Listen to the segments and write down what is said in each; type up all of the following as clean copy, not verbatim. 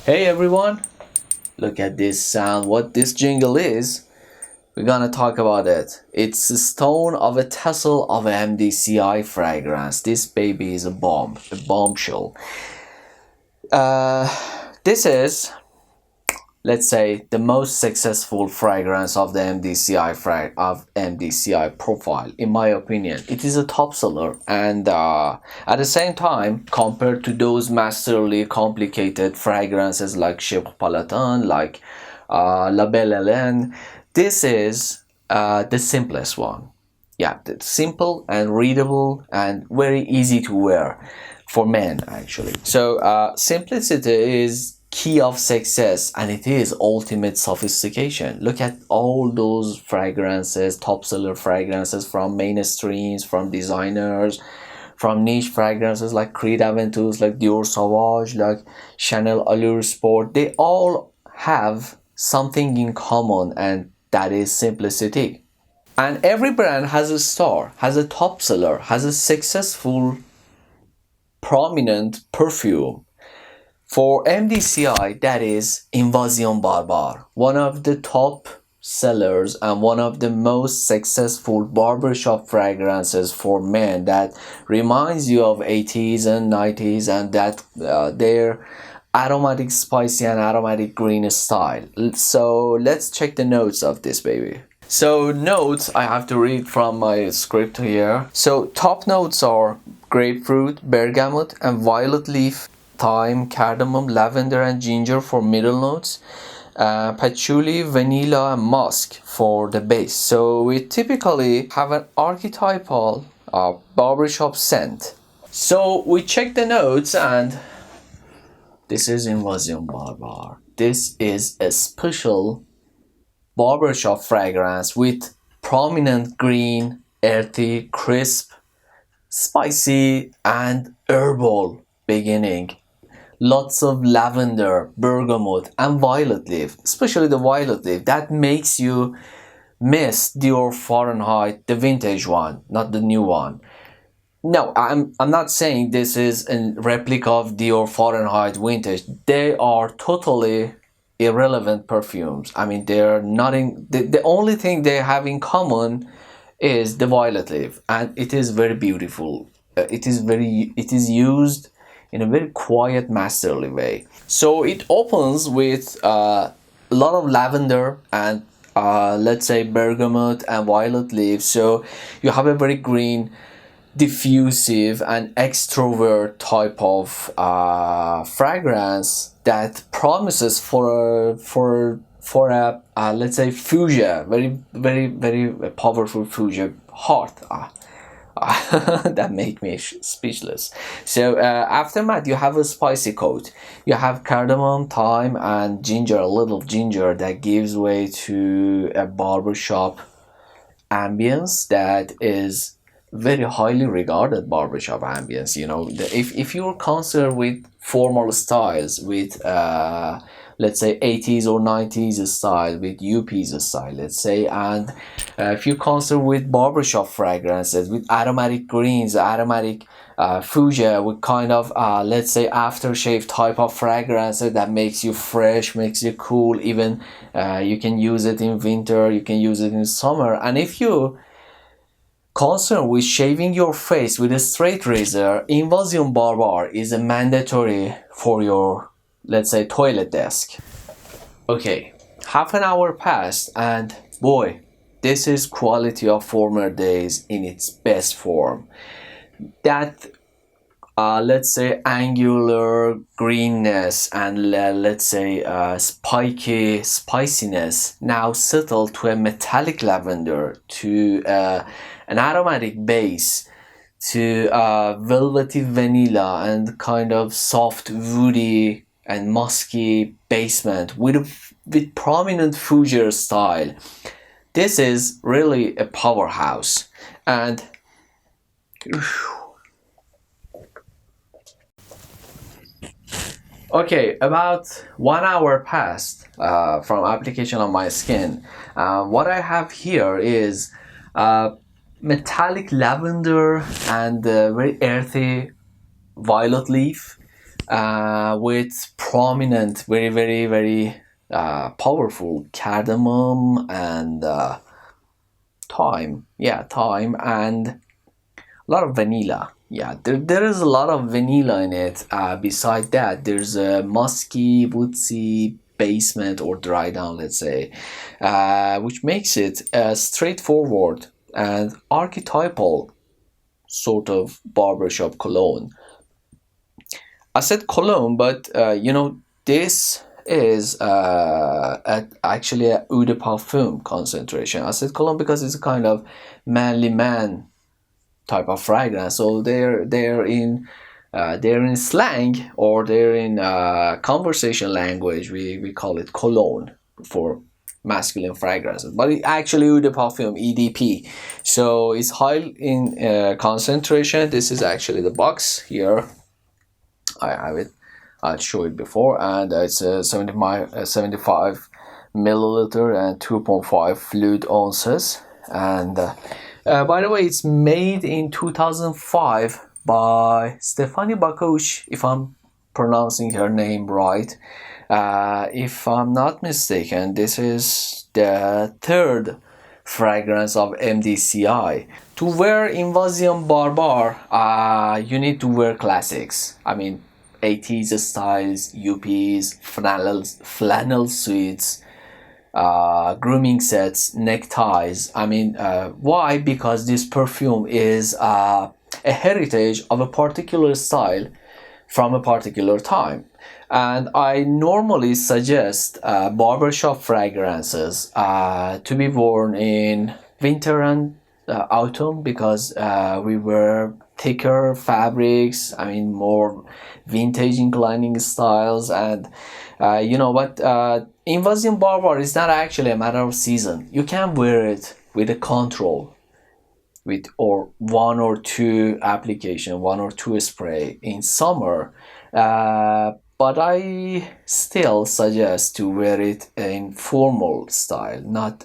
Hey everyone, look at this sound. What this jingle is, we're gonna talk about it. It's a stone of a tassel of a MDCI fragrance. This baby is a bomb, a bombshell. Uh, this is, let's say, the most successful fragrance of the MDCI profile, in my opinion. It is a top seller, and at the same time, compared to those masterly, complicated fragrances like Chevre Palatin, like La Belle Hélène, this is the simplest one. Yeah, it's simple and readable and very easy to wear for men, actually. So simplicity is key of success, and it is ultimate sophistication. Look at all those fragrances, top seller fragrances from mainstreams, from designers, from niche fragrances like Creed Aventus, like Dior Sauvage, like Chanel Allure Sport. They all have something in common, and that is simplicity. And every brand has a star, has a top seller, has a successful prominent perfume. For MDCI, that is Invasion Barbare, one of the top sellers and one of the most successful barbershop fragrances for men that reminds you of 80s and 90s, and that their aromatic spicy and aromatic green style. So let's check the notes of this baby. So notes, I have to read from my script here. So top notes are grapefruit, bergamot and violet leaf, thyme, cardamom, lavender and ginger for middle notes, patchouli, vanilla and musk for the base. So we typically have an archetypal barbershop scent. So we check the notes, and this is Invasion Barbare. This is a special barbershop fragrance with prominent green, earthy, crisp, spicy and herbal beginning. Lots of lavender, bergamot and violet leaf, especially the violet leaf. That makes you miss Dior Fahrenheit, the vintage one, not the new one. No, I'm not saying this is a replica of Dior Fahrenheit vintage. They are totally irrelevant perfumes. I mean, they're not in the only thing they have in common is the violet leaf, and it is very beautiful. It is used in a very quiet, masterly way. So it opens with a lot of lavender and let's say bergamot and violet leaves. So you have a very green, diffusive and extrovert type of fragrance that promises for a let's say fuchsia, very powerful fuchsia heart. That made me speechless. So aftermath, you have a spicy coat. You have cardamom, thyme and ginger, a little ginger that gives way to a barbershop ambience that is very highly regarded barbershop ambience. You know, if you're concerned with formal styles, with let's say 80s or 90s style, with UP's style, let's say, and if you're concerned with barbershop fragrances, with aromatic greens, aromatic fuchsia, with kind of let's say aftershave type of fragrance that makes you fresh, makes you cool. Even you can use it in winter, you can use it in summer. And if you concerned with shaving your face with a straight razor, Invasion Barbare is a mandatory for your, let's say, toilet desk. Okay, half an hour passed, and boy, this is quality of former days in its best form. That let's say angular greenness and let's say spiky spiciness now settled to a metallic lavender, to an aromatic base, to velvety vanilla and kind of soft woody and musky basement with prominent fuchsia style. This is really a powerhouse. And okay, about 1 hour passed from application on my skin. What I have here is metallic lavender and very earthy violet leaf with prominent, very, very, very powerful cardamom and thyme. Yeah, thyme and a lot of vanilla. Yeah, there is a lot of vanilla in it. Beside that, there's a musky, woodsy basement or dry down, let's say, which makes it a straightforward and archetypal sort of barbershop cologne. I said cologne, but this is actually a eau de parfum concentration. I said cologne because it's a kind of manly man type of fragrance. So they're in slang, or they're in conversation language. We call it cologne for masculine fragrances, but it actually eau de parfum, EDP. So it's high in concentration. This is actually the box here. I have it. I'll show it before, and it's 75 milliliter and 2.5 fluid ounces. And by the way, it's made in 2005 by Stephanie Bakouche, if I'm pronouncing her name right. If I'm not mistaken, this is the third fragrance of MDCI. To wear Invasion Barbare, you need to wear classics. I mean, 80s styles, UPs, flannel suits, grooming sets, neckties. I mean, why? Because this perfume is a heritage of a particular style from a particular time. And I normally suggest barbershop fragrances to be worn in winter and autumn, because we wear thicker fabrics, I mean more vintage inclining styles. And you know what, Invasion Barbare is not actually a matter of season. You can wear it with a control, with or one or two application, one or two spray in summer. But I still suggest to wear it in formal style, not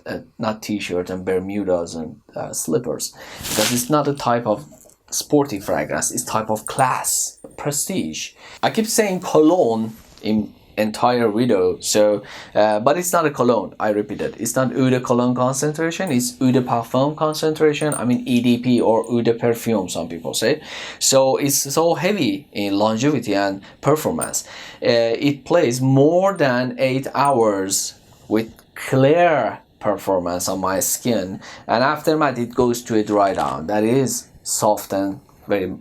t-shirt and Bermudas and slippers, because it's not a type of sporty fragrance. It's type of class, prestige. I keep saying cologne in entire video, so but it's not a cologne. I repeat it, it's not eau de cologne concentration, it's eau de parfum concentration. I mean EDP, or eau de perfume, some people say. So it's so heavy in longevity and performance. It plays more than 8 hours with clear performance on my skin, and after that it goes to a dry down that is soft and very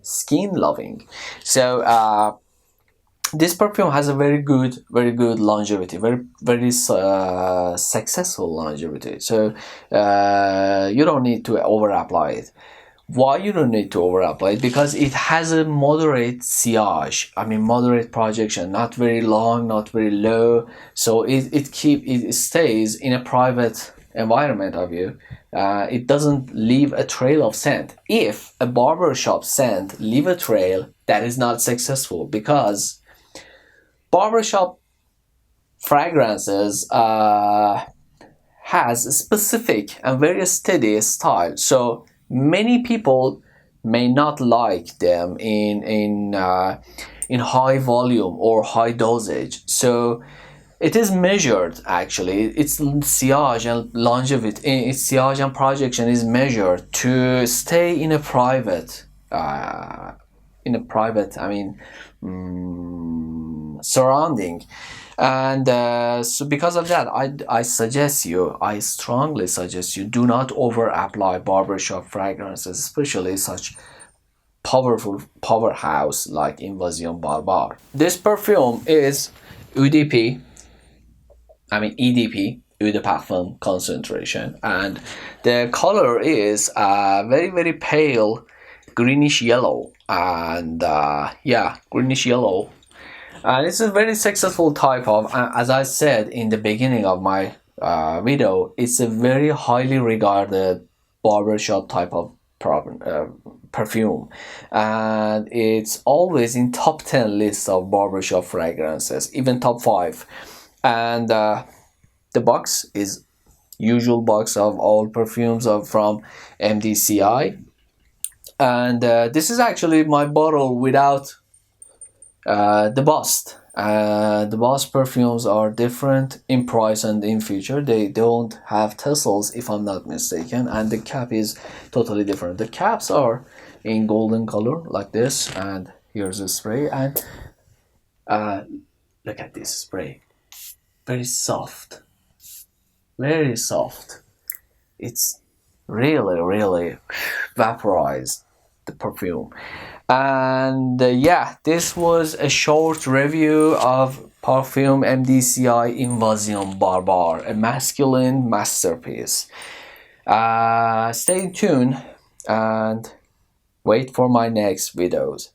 skin loving. So this perfume has a very good longevity, very successful longevity. So you don't need to over apply it. Why you don't need to over apply it? Because it has a moderate sillage, I mean moderate projection, not very long, not very low. So it stays in a private environment of you. It doesn't leave a trail of scent. If a barbershop scent leave a trail, that is not successful, because barbershop fragrances has a specific and very steady style. So many people may not like them in high volume or high dosage. So it is measured, actually. Its sillage and longevity, its sillage and projection is measured to stay in a private, I mean, surrounding. And so because of that, I strongly suggest you do not over apply barbershop fragrances, especially such powerful powerhouse like Invasion Barbare. This perfume is EDP, eau de parfum concentration, and the color is very, very pale greenish yellow, and greenish yellow. And it's a very successful type of, as I said in the beginning of my video, it's a very highly regarded barbershop type of perfume, and it's always in top 10 lists of barbershop fragrances, even top 5. And the box is usual box of all perfumes from MDCI. And this is actually my bottle without The bust. The bust perfumes are different in price and in feature. They don't have tassels, if I'm not mistaken, and the cap is totally different. The caps are in golden color like this, and here's a spray. And uh, look at this spray, very soft, very soft. It's really vaporized the perfume. And yeah, this was a short review of perfume MDCI Invasion Barbare, a masculine masterpiece. Stay tuned and wait for my next videos.